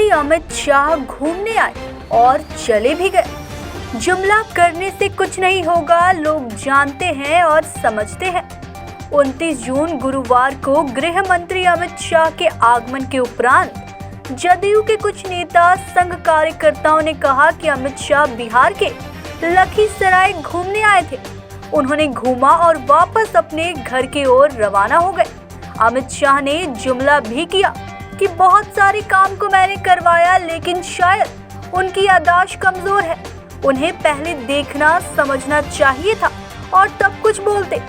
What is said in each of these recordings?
ही अमित शाह घूमने आए और चले भी गए। जुमला करने से कुछ नहीं होगा, लोग जानते हैं और समझते हैं। 29 जून गुरुवार को गृह मंत्री अमित शाह के आगमन के उपरांत जदयू के कुछ नेता संघ कार्यकर्ताओं ने कहा कि अमित शाह बिहार के लखीसराय घूमने आए थे। उन्होंने घूमा और वापस अपने घर की ओर रवाना हो गए। अमित शाह ने जुमला भी किया कि बहुत सारे काम को मैंने करवाया, लेकिन शायद उनकी याददाश्त कमजोर है। उन्हें पहले देखना समझना चाहिए था और तब कुछ बोलते।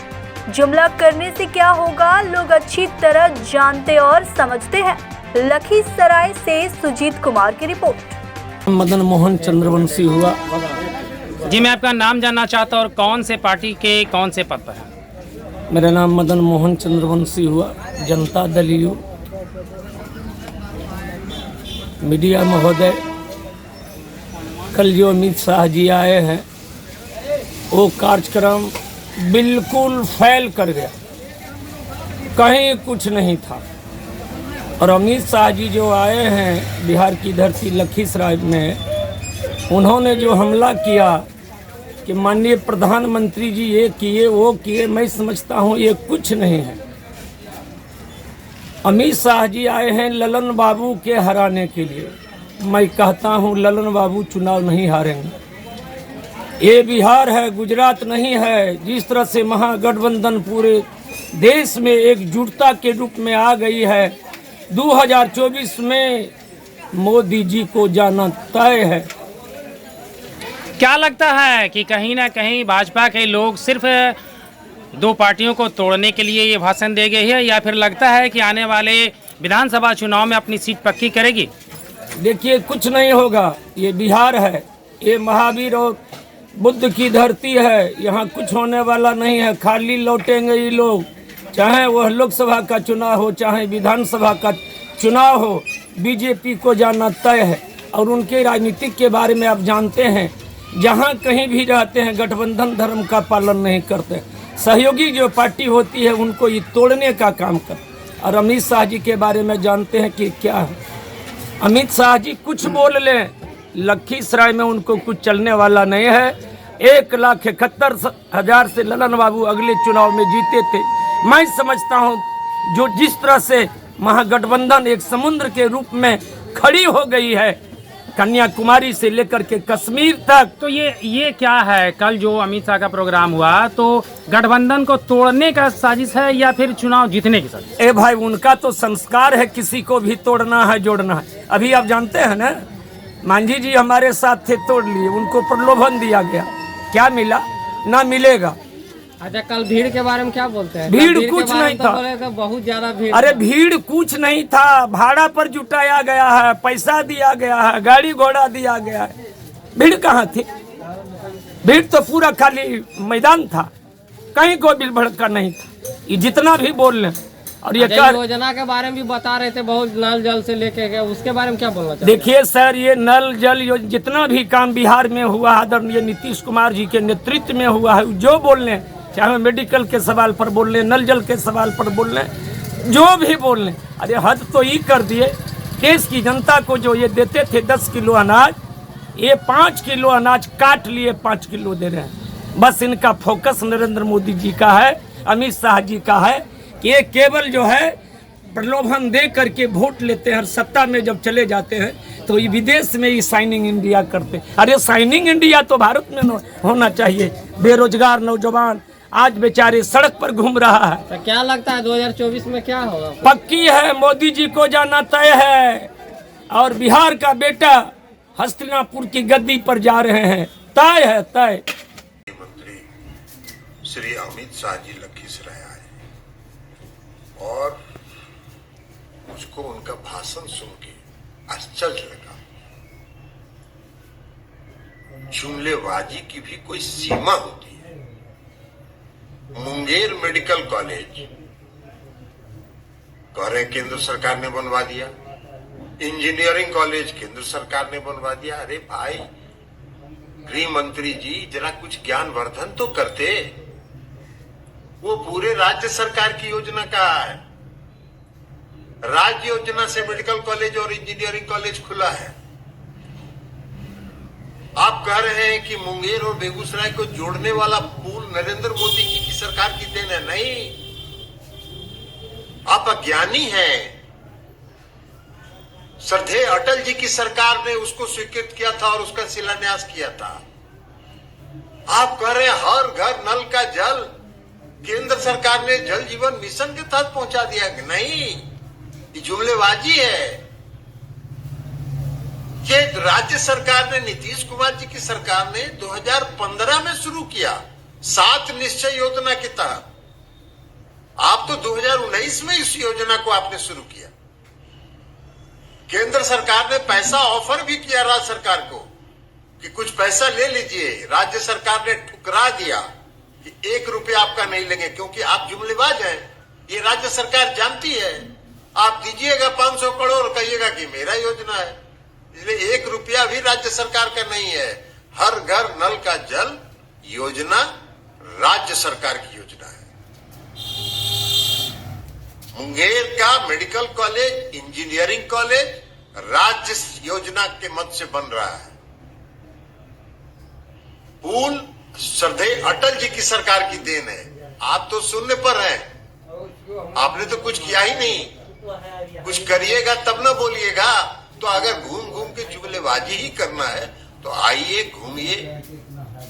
जुमला करने से क्या होगा, लोग अच्छी तरह जानते और समझते हैं। लखीसराय से सुजीत कुमार की रिपोर्ट। मदन मोहन चंद्रवंशी हुआ। जी, मैं आपका नाम जानना चाहता हूँ और कौन से पार्टी के कौन से पद पर हैं? मेरा नाम मदन मोहन चंद्रवंशी हुआ, जनता दल यू। मीडिया महोदय, कल जो अमित शाह जी आए हैं वो कार्यक्रम बिल्कुल फेल कर गया, कहीं कुछ नहीं था। और अमित शाह जी जो आए हैं बिहार की धरती लखीसराय में, उन्होंने जो हमला किया कि माननीय प्रधानमंत्री जी ये किए वो किए, मैं समझता हूँ ये कुछ नहीं है। अमित शाह जी आए हैं ललन बाबू के हराने के लिए। मैं कहता हूँ ललन बाबू चुनाव नहीं हारेंगे। ये बिहार है, गुजरात नहीं है। जिस तरह से महागठबंधन पूरे देश में एकजुटता के रूप में आ गई है, 2024 में मोदी जी को जाना तय है। क्या लगता है कि कहीं ना कहीं भाजपा के लोग सिर्फ दो पार्टियों को तोड़ने के लिए ये भाषण दे गए हैं, या फिर लगता है कि आने वाले विधानसभा चुनाव में अपनी सीट पक्की करेगी? देखिए, कुछ नहीं होगा। ये बिहार है, ये महावीर और बुद्ध की धरती है। यहाँ कुछ होने वाला नहीं है। खाली लौटेंगे ये लोग, चाहे वह लोकसभा का चुनाव हो चाहे विधानसभा का चुनाव हो। बीजेपी को जाना तय है। और उनके राजनीतिक के बारे में आप जानते हैं, जहाँ कहीं भी रहते हैं गठबंधन धर्म का पालन नहीं करते। सहयोगी जो पार्टी होती है उनको ये तोड़ने का काम कर। और अमित शाह जी के बारे में जानते हैं कि क्या है। अमित शाह जी कुछ बोल लें, लखीसराय में उनको कुछ चलने वाला नहीं है। 1,71,000 से ललन बाबू अगले चुनाव में जीते थे। मैं समझता हूँ जो जिस तरह से महागठबंधन एक समुद्र के रूप में खड़ी हो गई है, कन्याकुमारी से लेकर के कश्मीर तक। तो ये क्या है? कल जो अमित शाह का प्रोग्राम हुआ, तो गठबंधन को तोड़ने का साजिश है या फिर चुनाव जीतने की साजिश? ए भाई, उनका तो संस्कार है किसी को भी तोड़ना है, जोड़ना है। अभी आप जानते हैं ना, मांझी जी हमारे साथ थे, तोड़ लिए। उनको प्रलोभन दिया गया, क्या मिला? ना मिलेगा। अच्छा, कल भीड़ के बारे में क्या बोलते हैं? भीड़ कुछ नहीं था। तो बहुत ज्यादा भीड़। अरे भीड़ कुछ नहीं था। भाड़ा पर जुटाया गया है, पैसा दिया गया है, गाड़ी घोड़ा दिया गया है। भीड़ कहाँ थी? भीड़ तो पूरा खाली मैदान था, कहीं कोई भीड़ भड़का नहीं था। ये जितना भी बोल लें। और ये योजना के बारे में भी बता रहे थे, बहुत नल जल से लेके गए, उसके बारे में क्या बोलना चाहिए? देखिए सर, ये नल जल जितना भी काम बिहार में हुआ, आदरणीय नीतीश कुमार जी के नेतृत्व में हुआ है, जो बोल लें, चाहे मेडिकल के सवाल पर बोल लें, नल जल के सवाल पर बोल लें, जो भी बोल लें। अरे हद तो ये कर दिए। देश की जनता को जो ये देते थे 10 किलो अनाज, ये 5 किलो अनाज काट लिए 5 किलो दे रहे हैं। बस इनका फोकस नरेंद्र मोदी जी का है, अमित शाह जी का है कि ये केवल जो है प्रलोभन दे करके वोट लेते हैं और सत्ता में जब चले जाते हैं तो ये विदेश में ही साइनिंग इंडिया करते। अरे साइनिंग इंडिया तो भारत में होना चाहिए। बेरोजगार नौजवान आज बेचारे सड़क पर घूम रहा है। तो क्या लगता है 2024 में क्या होगा? पक्की है, मोदी जी को जाना तय है। और बिहार का बेटा हस्तिनापुर की गद्दी पर जा रहे हैं, तय है, तय। मंत्री श्री अमित शाह जी लखीसराय आए और मुझको उनका भाषण सुन के आश्चर्य लगा। जुमलेबाजी की भी कोई सीमा होती है। मुंगेर मेडिकल कॉलेज कह रहे केंद्र सरकार ने बनवा दिया, इंजीनियरिंग कॉलेज केंद्र सरकार ने बनवा दिया। अरे भाई गृह मंत्री जी, जरा कुछ ज्ञानवर्धन तो करते। वो पूरे राज्य सरकार की योजना का है। राज्य योजना से मेडिकल कॉलेज और इंजीनियरिंग कॉलेज खुला है। आप कह रहे हैं कि मुंगेर और बेगूसराय को जोड़ने वाला पुल नरेंद्र मोदी जी की सरकार की देन है। नहीं, आप अज्ञानी हैं। श्रद्धेय अटल जी की सरकार ने उसको स्वीकृत किया था और उसका शिलान्यास किया था। आप कह रहे हैं हर घर नल का जल केंद्र सरकार ने जल जीवन मिशन के तहत पहुंचा दिया। नहीं, ये जुमलेबाजी है। ये राज्य सरकार ने, नीतीश कुमार जी की सरकार ने 2015 में शुरू किया 7 निश्चय योजना के तहत। आप तो 2019 में इस योजना को आपने शुरू किया। केंद्र सरकार ने पैसा ऑफर भी किया राज्य सरकार को कि कुछ पैसा ले लीजिए। राज्य सरकार ने ठुकरा दिया कि 1 रुपया आपका नहीं लेंगे, क्योंकि आप जुमलेबाज हैं। ये राज्य सरकार जानती है। आप दीजिएगा 500 करोड़, कहिएगा कि मेरा योजना है, इसलिए 1 रुपया भी राज्य सरकार का नहीं है। हर घर नल का जल योजना राज्य सरकार की योजना है। मुंगेर का मेडिकल कॉलेज, इंजीनियरिंग कॉलेज राज्य योजना के मद से बन रहा है। पुल श्रद्धेय अटल जी की सरकार की देन है। आप तो शून्य पर हैं, आपने तो कुछ किया ही नहीं। कुछ करिएगा तब ना बोलिएगा। तो अगर घूम घूम के जुमलेबाजी ही करना है तो आइए, घूमिए,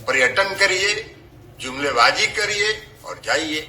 पर्यटन करिए, जुमलेबाजी करिए और जाइए।